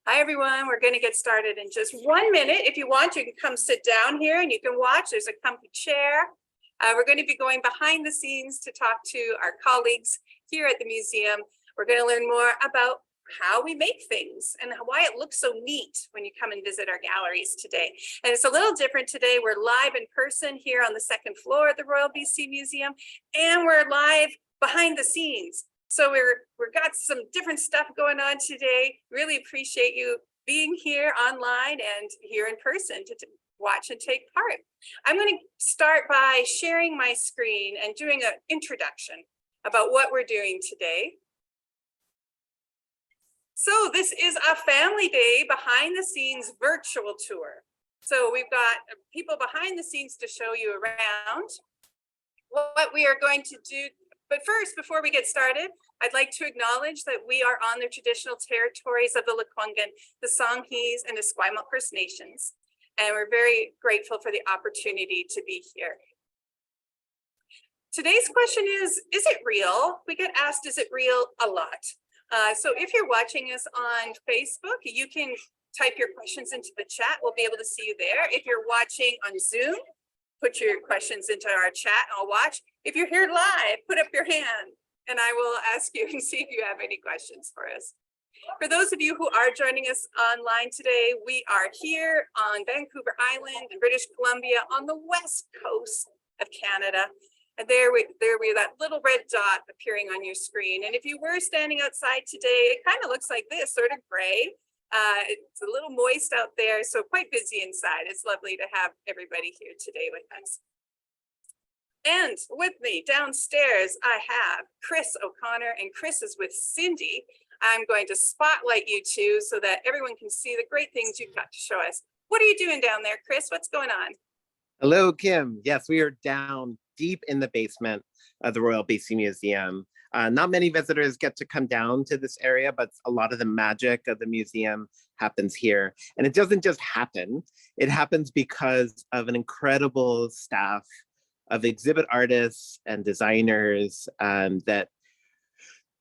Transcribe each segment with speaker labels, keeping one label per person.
Speaker 1: Hi, everyone. We're going to get started in just 1 minute. If you want, you can come sit down here and you can watch. There's a comfy chair. We're going to be going behind the scenes to talk to our colleagues here at the museum. We're going to learn more about how we make things and why it looks so neat when you come and visit our galleries today. And it's a little different today. We're live in person here on the second floor at the Royal BC Museum, and we're live behind the scenes. So we've got some different stuff going on today. Really appreciate you being here online and here in person to watch and take part. I'm going to start by sharing my screen and doing an introduction about what we're doing today. So this is a family day behind the scenes virtual tour. So we've got people behind the scenes to show you around what we are going to do. But first, before we get started, I'd like to acknowledge that we are on the traditional territories of the Lekwungen, the Songhees, and the Esquimalt First Nations. And we're very grateful for the opportunity to be here. Today's question is it real? We get asked, is it real, a lot. So if you're watching us on Facebook, you can type your questions into the chat. We'll be able to see you there. If you're watching on Zoom, put your questions into our chat and I'll watch. If you're here live, put up your hand and I will ask you and see if you have any questions for us. For those of you who are joining us online today, we are here on Vancouver Island in British Columbia on the west coast of Canada. And there we that little red dot appearing on your screen. And if you were standing outside today, it kind of looks like this, sort of gray. It's a little moist out there, so quite busy inside. It's lovely to have everybody here today with us. And with me downstairs, I have Chris O'Connor, and Chris is with Cindy. I'm going to spotlight you two so that everyone can see the great things you've got to show us. What are you doing down there, Chris? What's going on?
Speaker 2: Hello, Kim. Yes, we are down deep in the basement of the Royal BC Museum. Not many visitors get to come down to this area, but a lot of the magic of the museum happens here. And it doesn't just happen. It happens because of an incredible staff of exhibit artists and designers that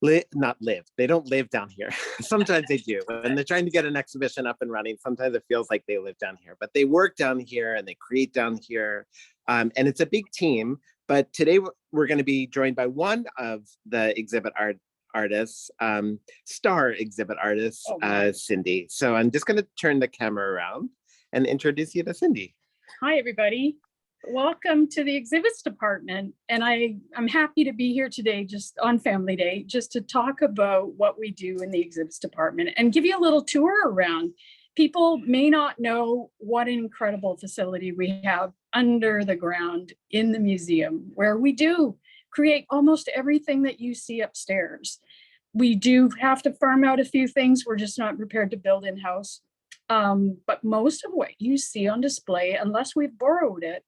Speaker 2: they don't live down here. Sometimes they do. When they're trying to get an exhibition up and running, sometimes it feels like they live down here, but they work down here and they create down here. And it's a big team, but today we're going to be joined by one of the exhibit artists, star exhibit artists, Cindy. So I'm just going to turn the camera around and introduce you to Cindy.
Speaker 3: Hi, everybody. Welcome to the exhibits department. And I'm happy to be here today, just on Family Day, just to talk about what we do in the exhibits department and give you a little tour around. People may not know what an incredible facility we have under the ground in the museum, where we do create almost everything that you see upstairs. We do have to farm out a few things. We're just not prepared to build in-house. But most of what you see on display, unless we've borrowed it,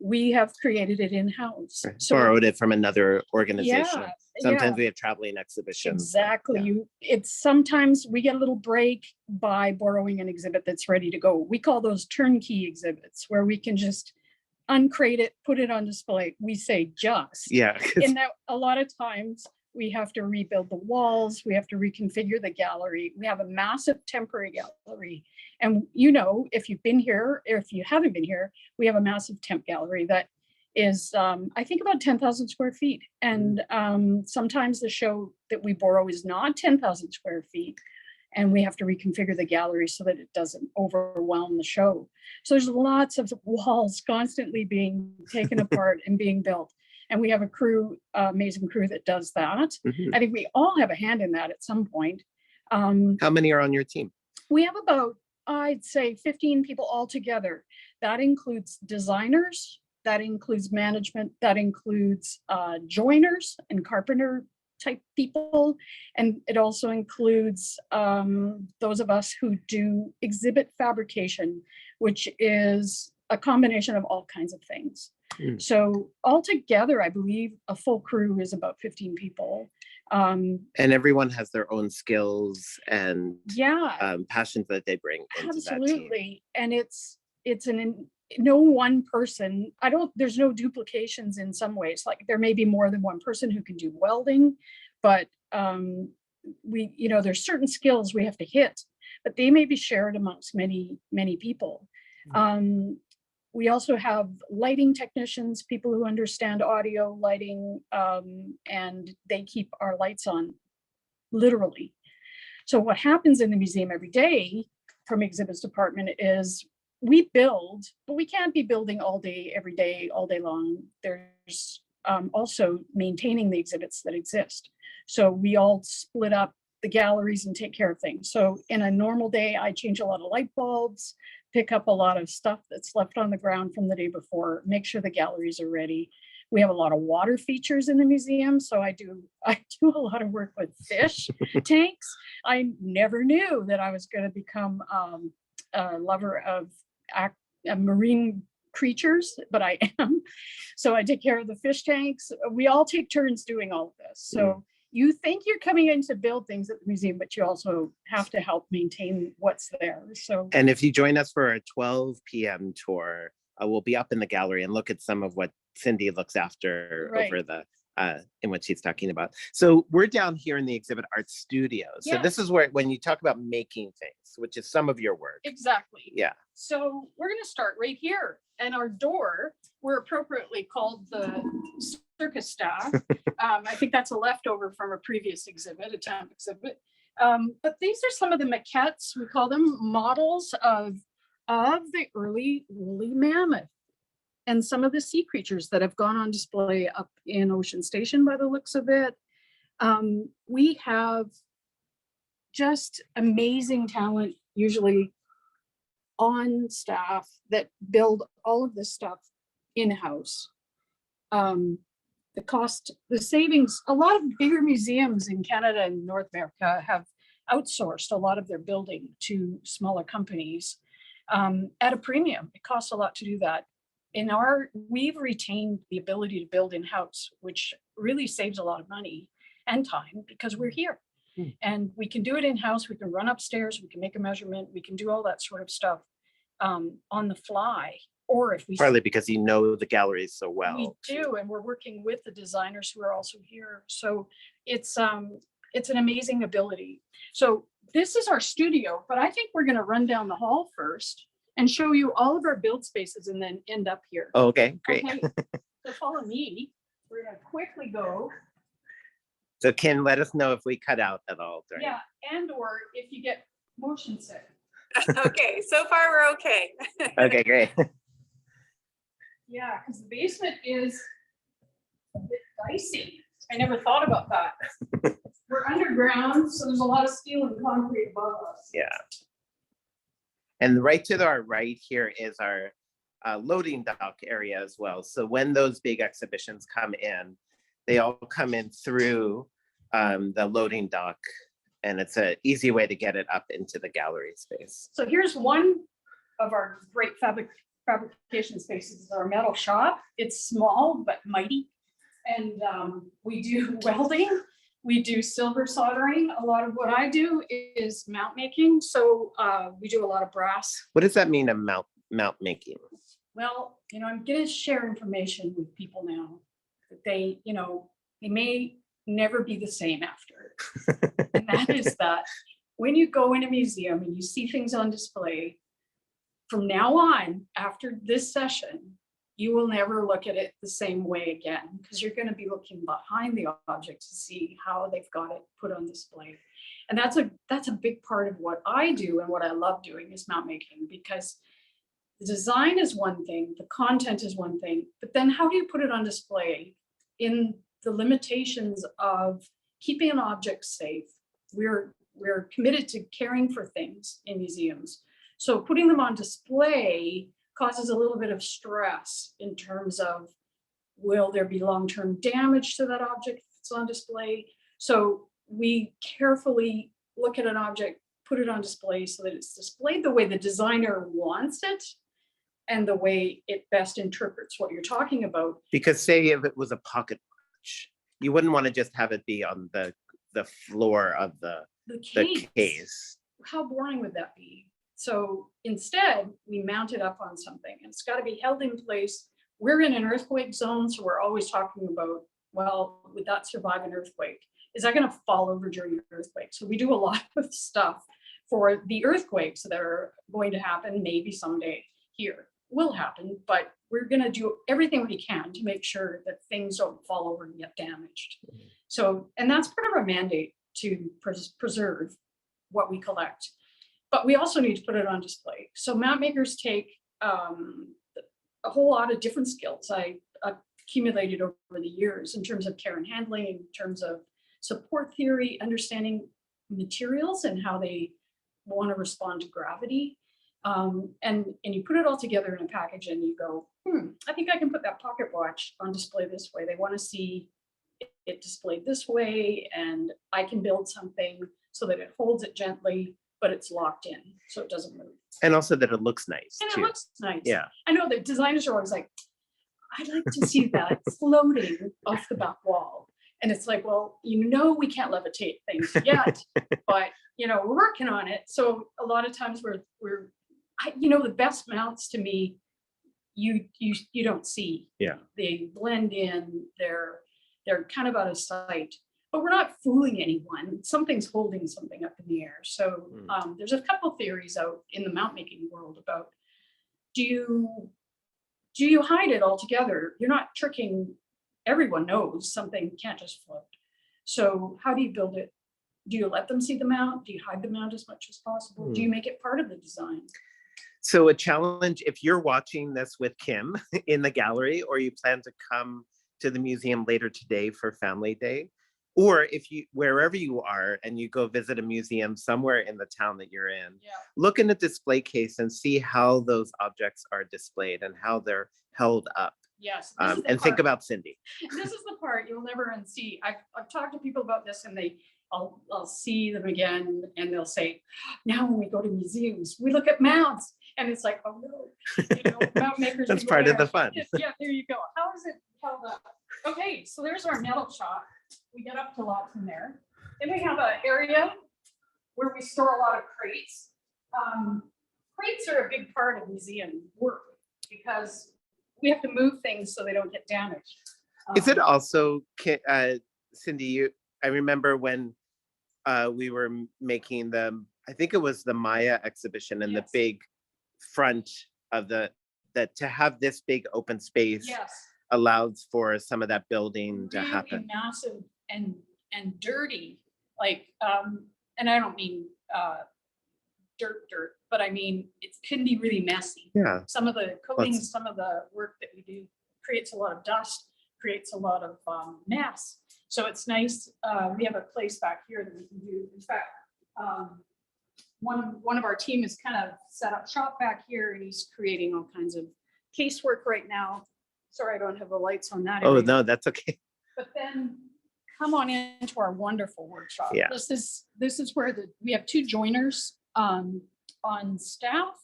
Speaker 3: we have created it in-house.
Speaker 2: So, borrowed it from another organization.
Speaker 3: Yeah,
Speaker 2: sometimes we have traveling exhibitions.
Speaker 3: Exactly.
Speaker 2: Yeah.
Speaker 3: It's sometimes we get a little break by borrowing an exhibit that's ready to go. We call those turnkey exhibits, where we can just uncrate it, put it on display. We say just.
Speaker 2: Yeah.
Speaker 3: And that a lot of times we have to rebuild the walls. We have to reconfigure the gallery. We have a massive temporary gallery. And you know, if you've been here, or if you haven't been here, we have a massive temp gallery that is, I think, about 10,000 square feet. And sometimes the show that we borrow is not 10,000 square feet. And we have to reconfigure the gallery so that it doesn't overwhelm the show. So there's lots of walls constantly being taken apart and being built. And we have a crew, amazing crew that does that. Mm-hmm. I think we all have a hand in that at some point.
Speaker 2: How many are on your team?
Speaker 3: We have about, I'd say, 15 people altogether. That includes designers, that includes management, that includes joiners and carpenter type people. And it also includes those of us who do exhibit fabrication, which is a combination of all kinds of things. Mm. So altogether, I believe a full crew is about 15 people.
Speaker 2: And everyone has their own skills and passions that they bring into
Speaker 3: absolutely.
Speaker 2: That team.
Speaker 3: And it's no one person. There's no duplications in some ways. Like there may be more than one person who can do welding, but there's certain skills we have to hit but they may be shared amongst many, many people. We also have lighting technicians, people who understand audio, lighting, and they keep our lights on, literally. So what happens in the museum every day from exhibits department is we build, but we can't be building all day, every day, all day long. There's also maintaining the exhibits that exist. So we all split up the galleries and take care of things. So in a normal day, I change a lot of light bulbs, pick up a lot of stuff that's left on the ground from the day before, make sure the galleries are ready. We have a lot of water features in the museum, so I do a lot of work with fish tanks. I never knew that I was going to become a lover of marine creatures, but I am. So I take care of the fish tanks. We all take turns doing all of this. So you think you're coming in to build things at the museum, but you also have to help maintain what's there. So,
Speaker 2: and if you join us for a 12 p.m. tour, we'll be up in the gallery and look at some of what Cindy looks after over the in what she's talking about. So we're down here in the Exhibit Art Studio. So this is where, when you talk about making things, which is some of your work.
Speaker 3: Exactly.
Speaker 2: Yeah.
Speaker 3: So we're going to start right here. And our door, we're appropriately called the circus staff. I think that's a leftover from a previous exhibit, a town exhibit. But these are some of the maquettes, we call them models of the early woolly mammoth and some of the sea creatures that have gone on display up in Ocean Station by the looks of it. We have just amazing talent, usually on staff, that build all of this stuff in-house. The cost, the savings, a lot of bigger museums in Canada and North America have outsourced a lot of their building to smaller companies at a premium. It costs a lot to do that. We've retained the ability to build in-house, which really saves a lot of money and time because we're here. And we can do it in-house. We can run upstairs, we can make a measurement, we can do all that sort of stuff on the fly. Or if we
Speaker 2: partly because you know the galleries so well.
Speaker 3: We do, and we're working with the designers who are also here. So it's an amazing ability. So this is our studio, but I think we're going to run down the hall first and show you all of our build spaces and then end up here.
Speaker 2: Oh, okay, great.
Speaker 3: Okay, so follow me. We're going to quickly go.
Speaker 2: So Ken, let us know if we cut out at all. During...
Speaker 3: Yeah, and or if you get motion sick.
Speaker 1: Okay, so far we're okay.
Speaker 2: Okay, great.
Speaker 3: Yeah, because the basement is a bit dicey. I never thought about that. We're underground, so there's a lot of steel and concrete above us.
Speaker 2: Yeah. And right to our right here is our loading dock area as well. So when those big exhibitions come in, they all come in through the loading dock, and it's an easy way to get it up into the gallery space.
Speaker 3: So here's one of our great fabrication spaces, is our metal shop. It's small but mighty, and we do welding, we do silver soldering. A lot of what I do is mount making, so we do a lot of brass.
Speaker 2: What does that mean, a mount making?
Speaker 3: Well, I'm going to share information with people now that they may never be the same after. And that is that when you go in a museum and you see things on display, from now on, after this session, you will never look at it the same way again, because you're going to be looking behind the object to see how they've got it put on display. And that's a big part of what I do and what I love doing is mount making, because the design is one thing, the content is one thing, but then how do you put it on display in the limitations of keeping an object safe? We're committed to caring for things in museums. So putting them on display causes a little bit of stress in terms of, will there be long-term damage to that object if it's on display? So we carefully look at an object, put it on display so that it's displayed the way the designer wants it and the way it best interprets what you're talking about.
Speaker 2: Because say if it was a pocket watch, you wouldn't want to just have it be on the floor of the case.
Speaker 3: How boring would that be? So instead, we mount it up on something, and it's got to be held in place. We're in an earthquake zone, so we're always talking about, well, would that survive an earthquake? Is that going to fall over during an earthquake? So we do a lot of stuff for the earthquakes that are going to happen maybe someday here. Will happen, but we're going to do everything we can to make sure that things don't fall over and get damaged. So, and that's part of our mandate, to preserve what we collect. But we also need to put it on display. So map makers take a whole lot of different skills I accumulated over the years in terms of care and handling, in terms of support theory, understanding materials and how they want to respond to gravity. And you put it all together in a package and you go, I think I can put that pocket watch on display this way. They want to see it displayed this way, and I can build something so that it holds it gently, but it's locked in, so it doesn't move.
Speaker 2: And also that it looks nice
Speaker 3: And
Speaker 2: too.
Speaker 3: it looks nice.
Speaker 2: Yeah.
Speaker 3: I know the designers are always like, I'd like to see that floating off the back wall. And it's like, well, we can't levitate things yet, but we're working on it. So a lot of times we're the best mounts to me, you don't see.
Speaker 2: Yeah.
Speaker 3: They blend in, they're kind of out of sight, but we're not fooling anyone. Something's holding something up in the air. So there's a couple theories out in the mount making world about, do you hide it altogether? You're not tricking. Everyone knows something can't just float. So how do you build it? Do you let them see the mount? Do you hide the mount as much as possible? Do you make it part of the design?
Speaker 2: So a challenge, if you're watching this with Kim in the gallery, or you plan to come to the museum later today for Family Day, or if you, wherever you are and you go visit a museum somewhere in the town that you're in, look in the display case and see how those objects are displayed and how they're held up.
Speaker 3: Yes.
Speaker 2: And think about Cindy.
Speaker 3: This is the part you'll never unsee. I've talked to people about this, and I'll see them again and they'll say, now when we go to museums, we look at mounts, and it's like, oh no, mount makers.
Speaker 2: That's part of the fun.
Speaker 3: Yeah, there you go. How is it held up? Okay, so there's our metal shop. We get up to lots in there. Then we have an area where we store a lot of crates. Crates are a big part of museum work because we have to move things so they don't get damaged.
Speaker 2: Is it also, Cindy, I remember when we were making I think it was the Maya exhibition, and the big front of that to have this big open space allows for some of that building to happen.
Speaker 3: Massive and dirty, like, and I don't mean dirt, but I mean, it can be really messy.
Speaker 2: Yeah.
Speaker 3: Some of the coatings, some of the work that we do creates a lot of dust, creates a lot of mess. So it's nice. We have a place back here that we can do. In fact, one of our team is kind of set up shop back here, and he's creating all kinds of casework right now. Sorry, I don't have the lights on that.
Speaker 2: Oh, no, that's okay.
Speaker 3: But then come on into our wonderful workshop.
Speaker 2: Yeah.
Speaker 3: This is where we have two joiners on staff,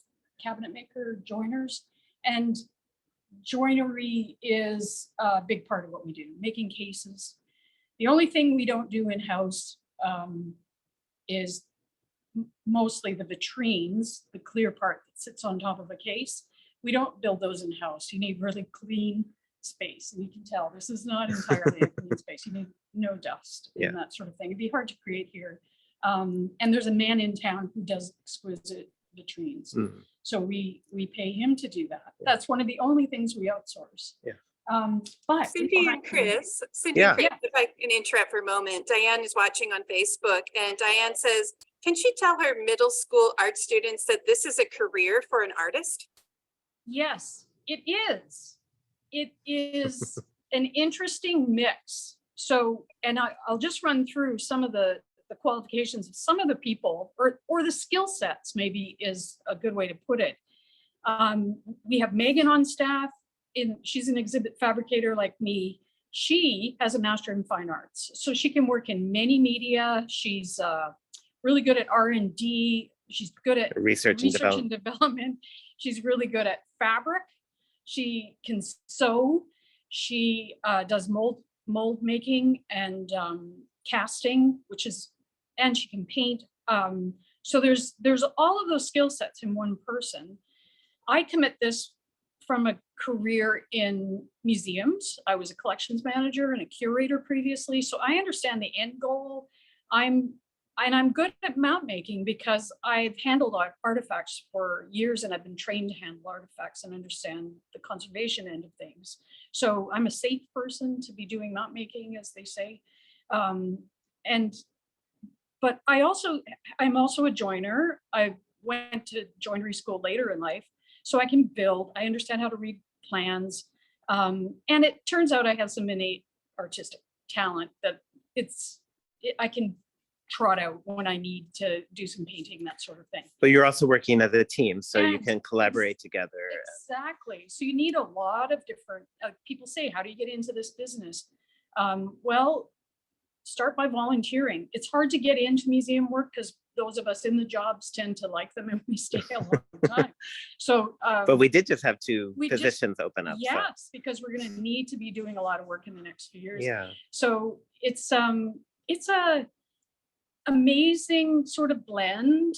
Speaker 3: cabinet maker joiners, and joinery is a big part of what we do, making cases. The only thing we don't do in-house is mostly the vitrines, the clear part that sits on top of a case. We don't build those in-house. You need really clean space, and you can tell this is not entirely a clean space. You need no dust and that sort of thing. It'd be hard to create here. And there's a man in town who does exquisite vitrines. So we pay him to do that. That's one of the only things we outsource. But
Speaker 1: Cindy and Chris, if I can interrupt for a moment, Diane is watching on Facebook, and Diane says, can she tell her middle school art students that this is a career for an artist?
Speaker 3: Yes, it is. It is an interesting mix. So, and I'll just run through some of the qualifications of some of the people, or the skill sets, maybe is a good way to put it. We have Megan on staff. She's an exhibit fabricator like me. She has a master in fine arts, so she can work in many media. She's really good at R&D. She's good at research and development. She's really good at fabric. She can sew. She does mold making and casting, and she can paint. So there's all of those skill sets in one person. I come at this from a career in museums. I was a collections manager and a curator previously, so I understand the end goal. I'm And I'm good at map making because I've handled artifacts for years and I've been trained to handle artifacts and understand the conservation end of things. So I'm a safe person to be doing map making, as they say. But I'm also a joiner. I went to joinery school later in life, so I can build. I understand how to read plans. And it turns out I have some innate artistic talent that I can trot out when I need to do some painting, that sort of thing.
Speaker 2: But you're also working as a team, so you
Speaker 3: And
Speaker 2: can collaborate together.
Speaker 3: Exactly. So you need a lot of different, people say, how do you get into this business? Well, start by volunteering. It's hard to get into museum work because those of us in the jobs tend to like them and we stay a long time. So,
Speaker 2: But we did just have two positions open up.
Speaker 3: Yes, because we're going to need to be doing a lot of work in the next few years.
Speaker 2: Yeah.
Speaker 3: So it's a amazing sort of blend.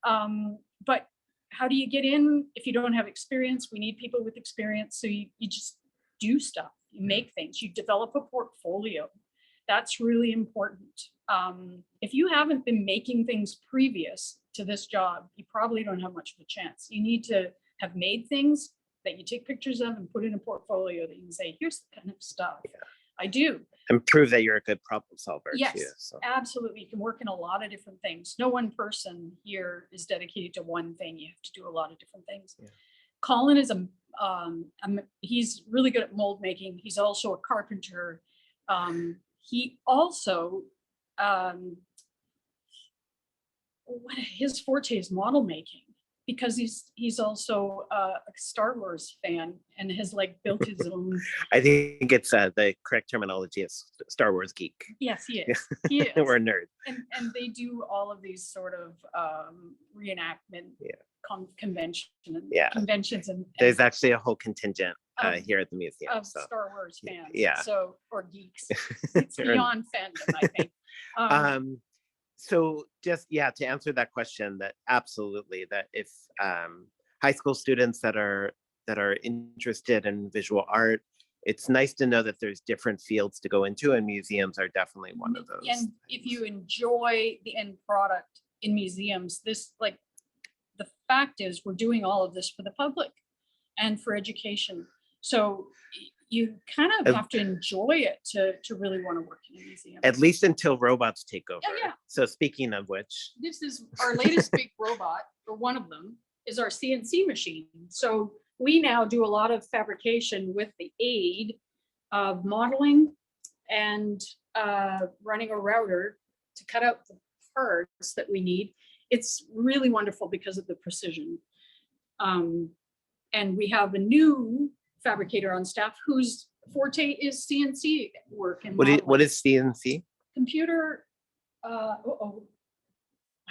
Speaker 3: But how do you get in if you don't have experience? We need people with experience. So you just do stuff, you make things, you develop a portfolio. That's really important. If you haven't been making things previous to this job, you probably don't have much of a chance. You need to have made things that you take pictures of and put in a portfolio that you can say, here's the kind of stuff I do.
Speaker 2: And prove that you're a good problem solver
Speaker 3: Yes,
Speaker 2: too. So.
Speaker 3: absolutely. You can work in a lot of different things. No one person here is dedicated to one thing. You have to do a lot of different things. Yeah. Colin is he's really good at mold making. He's also a carpenter. He also, his forte is model making, because he's also a Star Wars fan and has like built his own.
Speaker 2: I think it's the correct terminology is Star Wars geek.
Speaker 3: Yes, he is. He is.
Speaker 2: We're nerds.
Speaker 3: And they do all of these sort of reenactment conventions and
Speaker 2: there's actually a whole contingent here at the museum
Speaker 3: of Star Wars fans.
Speaker 2: Yeah.
Speaker 3: So, or geeks. It's beyond fandom, I think.
Speaker 2: So just, to answer that question, that absolutely, that if high school students that are interested in visual art, it's nice to know that there's different fields to go into, and museums are definitely one of those.
Speaker 3: And if you enjoy the end product in museums, the fact is we're doing all of this for the public and for education. So you kind of have to enjoy it to really want to work in a museum.
Speaker 2: At least until robots take over.
Speaker 3: Yeah.
Speaker 2: So speaking of which.
Speaker 3: This is our latest big robot, or one of them, is our CNC machine. So we now do a lot of fabrication with the aid of modeling and running a router to cut out the parts that we need. It's really wonderful because of the precision. And we have a new fabricator on staff whose forte is CNC work. And
Speaker 2: what is CNC?
Speaker 3: Computer. I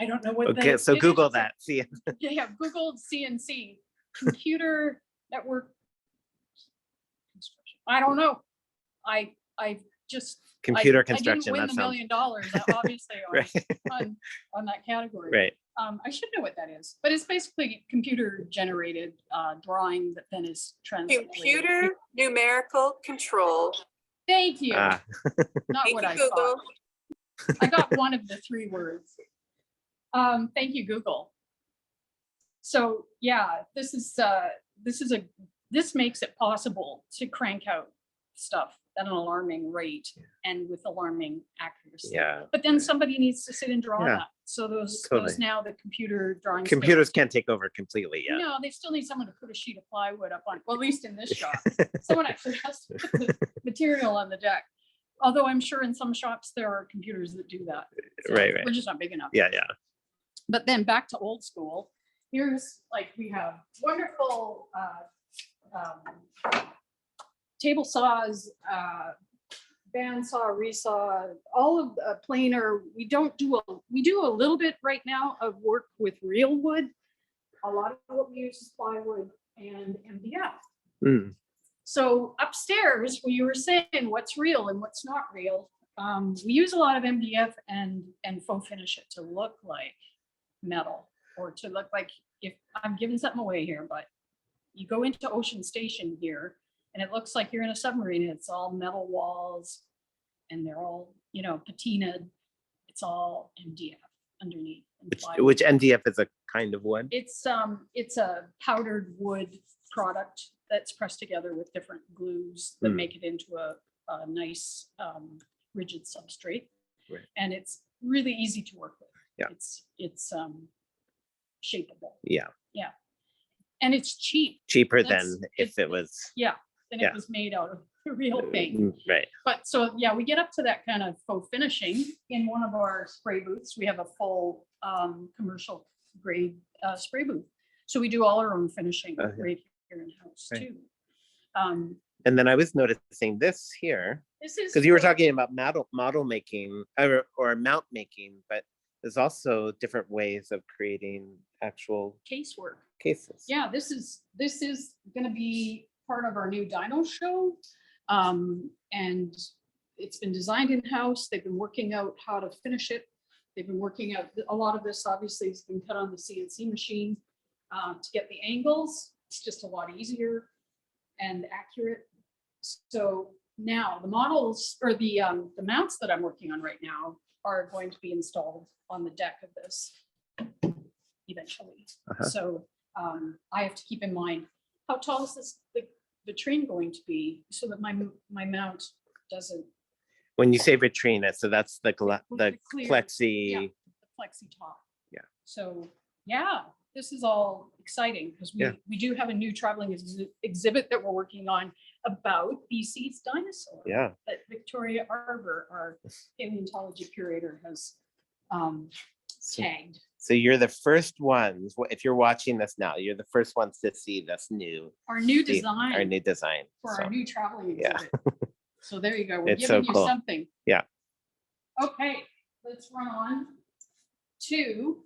Speaker 3: don't know what.
Speaker 2: Okay, so Google that. See.
Speaker 3: Yeah, Google CNC, computer network construction. I don't know. I just
Speaker 2: computer construction.
Speaker 3: I didn't win the $1 million, obviously,
Speaker 2: right.
Speaker 3: on that category.
Speaker 2: Right.
Speaker 3: I should know what that is, but it's basically computer generated drawing that then is translated.
Speaker 1: Computer numerical control.
Speaker 3: Thank you. Not
Speaker 1: Thank
Speaker 3: what
Speaker 1: you,
Speaker 3: I
Speaker 1: Google.
Speaker 3: thought. I got one of the 3 words. Thank you, Google. So yeah, this makes it possible to crank out stuff at an alarming rate and with alarming accuracy.
Speaker 2: Yeah.
Speaker 3: But then somebody needs to sit and draw that. So those now the computer drawing.
Speaker 2: Computers can't take over completely yet.
Speaker 3: No, they still need someone to put a sheet of plywood up on. Well, at least in this shop, someone actually has to put the material on the deck. Although I'm sure in some shops there are computers that do that. So
Speaker 2: right.
Speaker 3: We're just not big enough.
Speaker 2: Yeah.
Speaker 3: But then back to old school. Here's we have wonderful table saws, bandsaw, resaw, all of the planer. We do a little bit right now of work with real wood. A lot of what we use is plywood and MDF. So upstairs, when you were saying what's real and what's not real, we use a lot of MDF and faux finish it to look like metal, or to look like, if I'm giving something away here, but you go into Ocean Station here and it looks like you're in a submarine. It's all metal walls and they're all, patinaed. it's all MDF underneath. and
Speaker 2: Which,
Speaker 3: plywood.
Speaker 2: which MDF is a kind of wood?
Speaker 3: It's a powdered wood product that's pressed together with different glues that
Speaker 2: Mm.
Speaker 3: make it into a nice rigid substrate.
Speaker 2: Right.
Speaker 3: And it's really easy to work with.
Speaker 2: Yeah.
Speaker 3: It's shapeable.
Speaker 2: Yeah,
Speaker 3: And it's cheap.
Speaker 2: cheaper
Speaker 3: That's-
Speaker 2: than if
Speaker 3: it's-
Speaker 2: it was.
Speaker 3: Yeah. And
Speaker 2: Yeah.
Speaker 3: it was made out of real paint.
Speaker 2: Right.
Speaker 3: But so, yeah, we get up to that kind of faux finishing in one of our spray booths. We have a full commercial grade spray booth. So we do all our own finishing
Speaker 2: Okay.
Speaker 3: right here in house
Speaker 2: Right.
Speaker 3: too. Um,
Speaker 2: And then I was noticing this here,
Speaker 3: This is.
Speaker 2: because you were
Speaker 3: for-
Speaker 2: talking about model making or mount making, but there's also different ways of creating actual
Speaker 3: Casework.
Speaker 2: cases.
Speaker 3: Yeah, this is gonna be part of our new dyno show. And it's been designed in-house. They've been working out how to finish it. They've been working out, a lot of this obviously has been cut on the CNC machine to get the angles. It's just a lot easier and accurate. So now the models or the mounts that I'm working on right now are going to be installed on the deck of this eventually.
Speaker 2: Uh-huh.
Speaker 3: So I have to keep in mind, how tall is this, the train going to be so that my mount doesn't,
Speaker 2: When you say vitrina, so that's the
Speaker 3: clear-
Speaker 2: plexi.
Speaker 3: yeah. the plexi top.
Speaker 2: Yeah.
Speaker 3: So, yeah, this is all exciting because
Speaker 2: Yeah.
Speaker 3: we do have a new traveling exhibit that we're working on about BC's dinosaur.
Speaker 2: Yeah.
Speaker 3: That Victoria Arbor, our paleontology curator, has tagged.
Speaker 2: So you're the first ones, if you're watching this now, you're the first ones to see this
Speaker 3: Our new
Speaker 2: the-
Speaker 3: design.
Speaker 2: our new design.
Speaker 3: For
Speaker 2: So,
Speaker 3: our new traveling
Speaker 2: yeah.
Speaker 3: exhibit. So there you go. We're
Speaker 2: It's so
Speaker 3: giving you
Speaker 2: cool.
Speaker 3: something.
Speaker 2: Yeah.
Speaker 3: Okay, let's run on to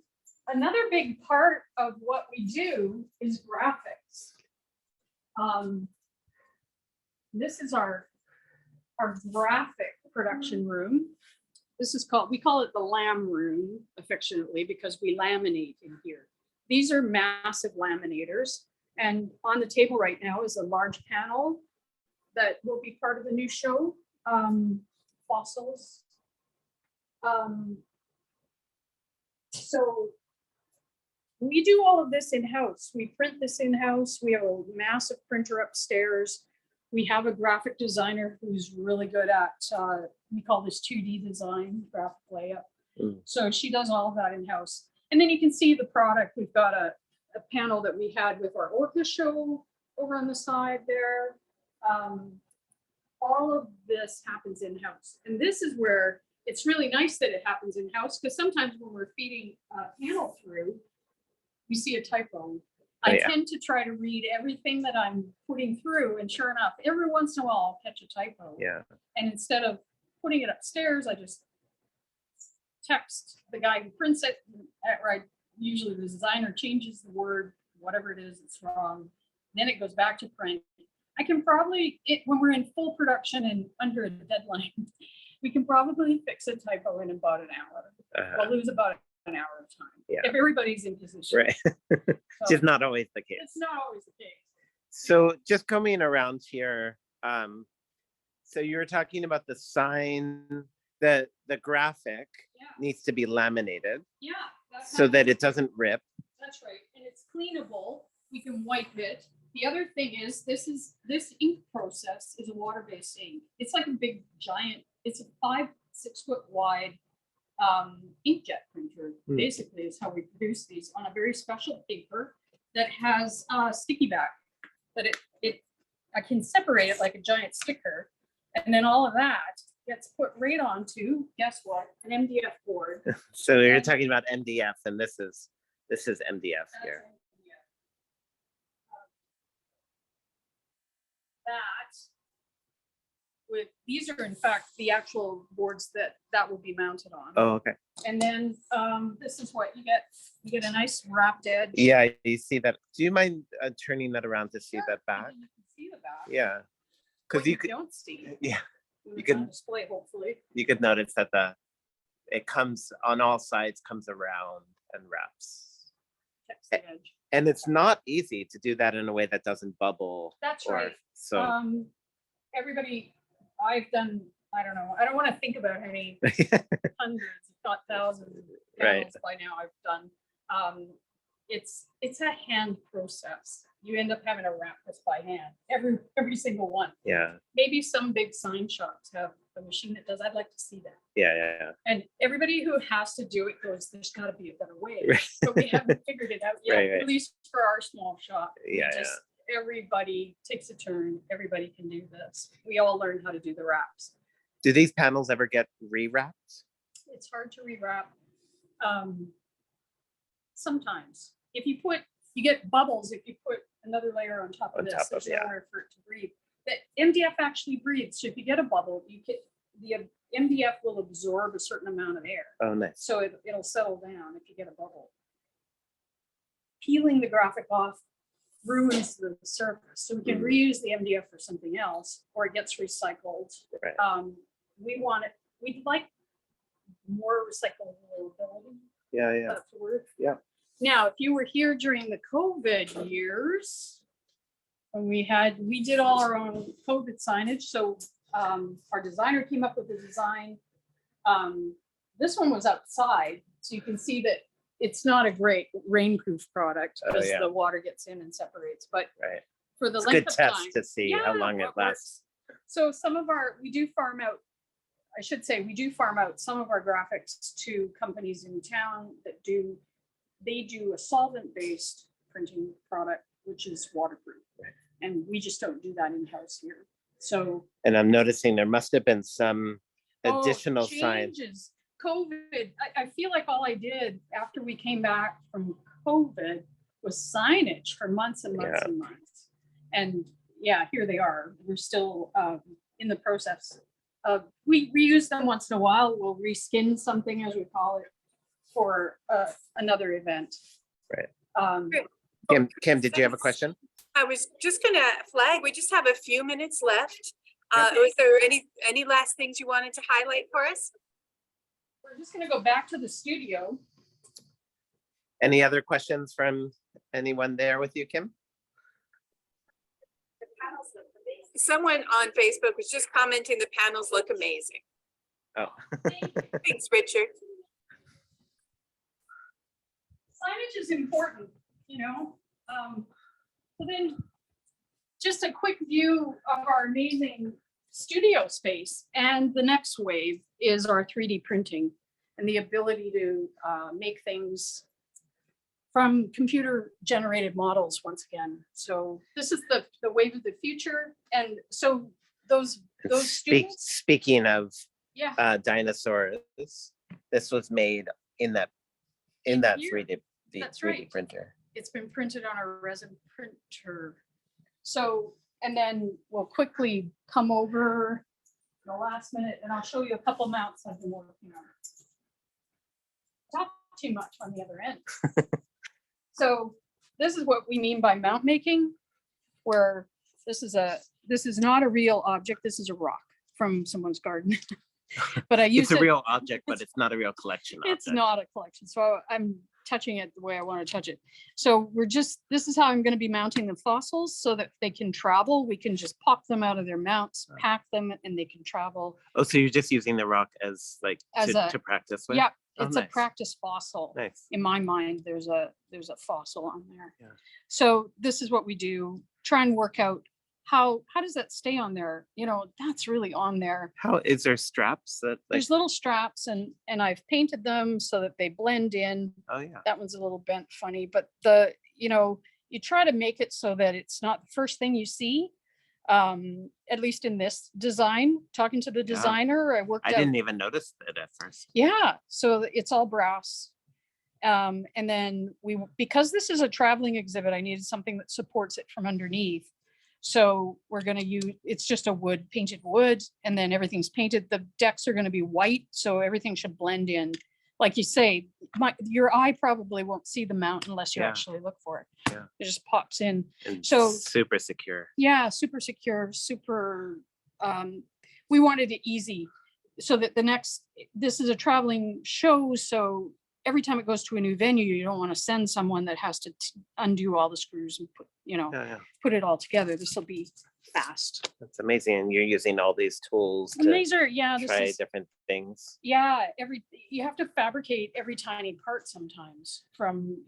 Speaker 3: another big part of what we do is graphics. This is our graphic production room. This is called, we call it the lamb room affectionately because we laminate in here. These are massive laminators. And on the table right now is a large panel that will be part of the new show, fossils. So we do all of this in-house. We print this in-house. We have a massive printer upstairs. We have a graphic designer who's really good at, we call this 2D design, graphic layout.
Speaker 2: Mm.
Speaker 3: So she does all of that in-house. And then you can see the product. We've got a panel that we had with our Orca show over on the side there. All of this happens in-house. And this is where it's really nice that it happens in-house because sometimes when we're feeding a panel through, we see a typo.
Speaker 2: Oh,
Speaker 3: I
Speaker 2: yeah.
Speaker 3: tend to try to read everything that I'm putting through, and sure enough, every once in a while I'll catch a typo.
Speaker 2: Yeah.
Speaker 3: And instead of putting it upstairs, I just text the guy who prints it. Right, usually the designer changes the word, whatever it is, it's wrong. Then it goes back to print. I can probably, when we're in full production and under a deadline, we can probably fix a typo in about an hour. We'll lose about an hour of time.
Speaker 2: Yeah.
Speaker 3: If everybody's in position.
Speaker 2: Right.
Speaker 3: So
Speaker 2: Just not always the case.
Speaker 3: it's not always the case.
Speaker 2: So just coming around here, so you were talking about the sign, the graphic
Speaker 3: Yeah,
Speaker 2: needs to be laminated
Speaker 3: yeah. that's
Speaker 2: so
Speaker 3: how-
Speaker 2: that it doesn't rip.
Speaker 3: That's right, and it's cleanable. We can wipe it. The other thing is, this ink process is a water-based ink. It's like a big giant. It's a 5-6 foot wide inkjet printer.
Speaker 2: Hmm.
Speaker 3: Basically, is how we produce these on a very special paper that has a sticky back. That I can separate it like a giant sticker, and then all of that gets put right onto, guess what, an MDF board.
Speaker 2: So you're talking about MDF, and this is MDF
Speaker 3: That's
Speaker 2: here.
Speaker 3: MDF. That with, these are in fact the actual boards that will be mounted on.
Speaker 2: Oh, okay.
Speaker 3: And then this is what you get. You get a nice wrapped edge.
Speaker 2: Yeah, you see that. Do you mind turning that around to see
Speaker 3: Sure,
Speaker 2: that
Speaker 3: and
Speaker 2: back?
Speaker 3: then you can see the back.
Speaker 2: Yeah,
Speaker 3: What
Speaker 2: because you could.
Speaker 3: don't see.
Speaker 2: Yeah,
Speaker 3: when
Speaker 2: you
Speaker 3: it's on
Speaker 2: can-
Speaker 3: display, hopefully.
Speaker 2: you could notice that it comes on all sides, comes around and wraps.
Speaker 3: Text the edge.
Speaker 2: And it's not easy to do that in a way that doesn't bubble.
Speaker 3: That's
Speaker 2: or
Speaker 3: right.
Speaker 2: so.
Speaker 3: Everybody, I've done, I don't know, I don't want to think about how many hundreds of not thousands of
Speaker 2: Right.
Speaker 3: panels by now I've done. It's a hand process. You end up having to wrap this by hand, every single one.
Speaker 2: Yeah.
Speaker 3: Maybe some big sign shops have a machine that does. I'd like to see that.
Speaker 2: Yeah.
Speaker 3: And everybody who has to do it goes, there's got to be a better way.
Speaker 2: Right.
Speaker 3: But we haven't figured it out yet,
Speaker 2: Right.
Speaker 3: at least for our small shop. We
Speaker 2: Yeah,
Speaker 3: just, everybody takes a turn. Everybody can do this. We all learn how to do the wraps.
Speaker 2: Do these panels ever get rewrapped?
Speaker 3: It's hard to rewrap. Sometimes, if you get bubbles if you put another layer on top of this. There's nowhere for it to breathe. The MDF actually breathes. So if you get a bubble, the MDF will absorb a certain amount of air.
Speaker 2: Oh, nice.
Speaker 3: So it'll settle down if you get a bubble. Peeling the graphic off ruins the surface. So we can reuse the MDF for something else, or it gets recycled.
Speaker 2: Right.
Speaker 3: We'd like more recyclability.
Speaker 2: Yeah.
Speaker 3: That's the word.
Speaker 2: Yeah.
Speaker 3: Now, if you were here during the COVID years, when we did all our own COVID signage. So our designer came up with a design. This one was outside, so you can see that it's not a great rainproof product because the water gets in and separates. But for the
Speaker 2: It's a
Speaker 3: length
Speaker 2: good
Speaker 3: of
Speaker 2: test
Speaker 3: time,
Speaker 2: to see how long it lasts.
Speaker 3: so some of we do farm out. I should say we do farm out some of our graphics to companies in town that do a solvent-based printing product, which is waterproof. And we just don't do that in-house here. So.
Speaker 2: And I'm noticing there must have been some additional signs.
Speaker 3: Changes. COVID, I feel like all I did after we came back from COVID was signage for months and months and months. And here they are. We're still in the process of, we reuse them once in a while. We'll reskin something, as we call it, for another event.
Speaker 2: Right. Kim, did you have a question?
Speaker 1: I was just gonna flag, we just have a few minutes left. Was there any last things you wanted to highlight for us?
Speaker 3: We're just gonna go back to the studio.
Speaker 2: Any other questions from anyone there with you, Kim?
Speaker 1: Someone on Facebook was just commenting the panels look amazing.
Speaker 2: Oh.
Speaker 1: Thanks, Richard.
Speaker 3: Signage is important, so then just a quick view of our amazing studio space. And the next wave is our 3D printing and the ability to make things from computer generated models once again. So this is the wave of the future. And so those students.
Speaker 2: Speaking of dinosaurs, this was made in that 3D printer.
Speaker 3: It's been printed on a resin printer. So, and then we'll quickly come over the last minute and I'll show you a couple mounts I've been working on. Talk too much on the other end. So this is what we mean by mount making, where this is not a real object. This is a rock from someone's garden. But I use
Speaker 2: it's a real object, but it's not a real collection.
Speaker 3: It's not a collection. So I'm touching it the way I want to touch it. So this is how I'm going to be mounting the fossils so that they can travel. We can just pop them out of their mounts, pack them, and they can travel.
Speaker 2: Oh, so you're just using the rock as to practice with?
Speaker 3: Yeah, it's
Speaker 2: nice.
Speaker 3: A practice fossil.
Speaker 2: Nice.
Speaker 3: In my mind, there's a fossil on there.
Speaker 2: Yeah.
Speaker 3: So this is what we do. Try and work out how does that stay on there? That's really on there.
Speaker 2: How is there straps that
Speaker 3: there's little straps and I've painted them so that they blend in.
Speaker 2: Oh yeah.
Speaker 3: That one's a little bent funny, but you try to make it so that it's not the first thing you see. At least in this design, talking to the designer, I
Speaker 2: didn't even notice it at first.
Speaker 3: Yeah, so it's all brass. And then because this is a traveling exhibit, I needed something that supports it from underneath. So we're going to use, it's just a painted wood, and then everything's painted. The decks are going to be white, so everything should blend in. Like you say, your eye probably won't see the mount unless you actually look for it.
Speaker 2: Yeah.
Speaker 3: It just pops in.
Speaker 2: And
Speaker 3: so
Speaker 2: super secure.
Speaker 3: Yeah, super secure, we wanted it easy so that this is a traveling show. So every time it goes to a new venue, you don't want to send someone that has to undo all the screws and put,
Speaker 2: Yeah,
Speaker 3: put it all together. This will be fast.
Speaker 2: that's amazing. And you're using all these tools
Speaker 3: And
Speaker 2: to
Speaker 3: these are, this
Speaker 2: try
Speaker 3: is,
Speaker 2: different things.
Speaker 3: you have to fabricate every tiny part sometimes from,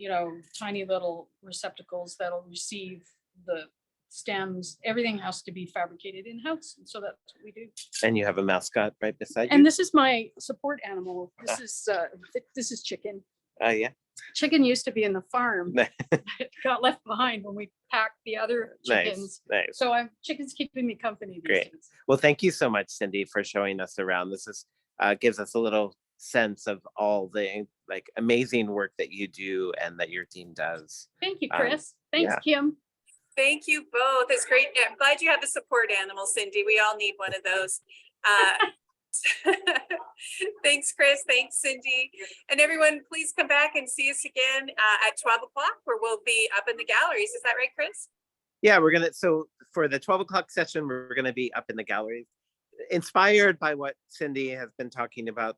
Speaker 3: tiny little receptacles that'll receive the stems. Everything has to be fabricated in-house. And so that's what we do.
Speaker 2: And you have a mascot right beside you?
Speaker 3: And this is my support animal. This is Chicken.
Speaker 2: Yeah.
Speaker 3: Chicken used to be in the farm. It got left behind when we packed the other chickens.
Speaker 2: Nice.
Speaker 3: So Chicken's keeping me company these
Speaker 2: Great.
Speaker 3: days.
Speaker 2: Well, thank you so much, Cindy, for showing us around. This is gives us a little sense of all the like amazing work that you do and that your team does.
Speaker 3: Thank you, Chris. Thanks, Kim.
Speaker 1: Thank you both. It's great. I'm glad you have a support animal, Cindy. We all need one of those. Thanks, Chris. Thanks, Cindy. And everyone, please come back and see us again at 12 o'clock, where we'll be up in the galleries. Is that right, Chris?
Speaker 2: Yeah, so for the 12 o'clock session, we're gonna be up in the galleries. Inspired by what Cindy has been talking about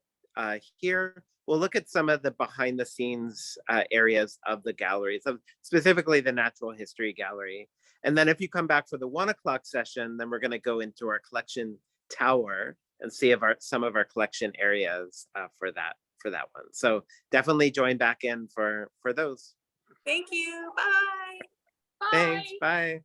Speaker 2: here, we'll look at some of the behind the scenes areas of the galleries, specifically the Natural History Gallery. And then if you come back for the 1 o'clock session, then we're gonna go into our collection tower and see some of our collection areas for that one. So definitely join back in for those.
Speaker 1: Thank you. Bye.
Speaker 3: Bye.
Speaker 2: Thanks. Bye.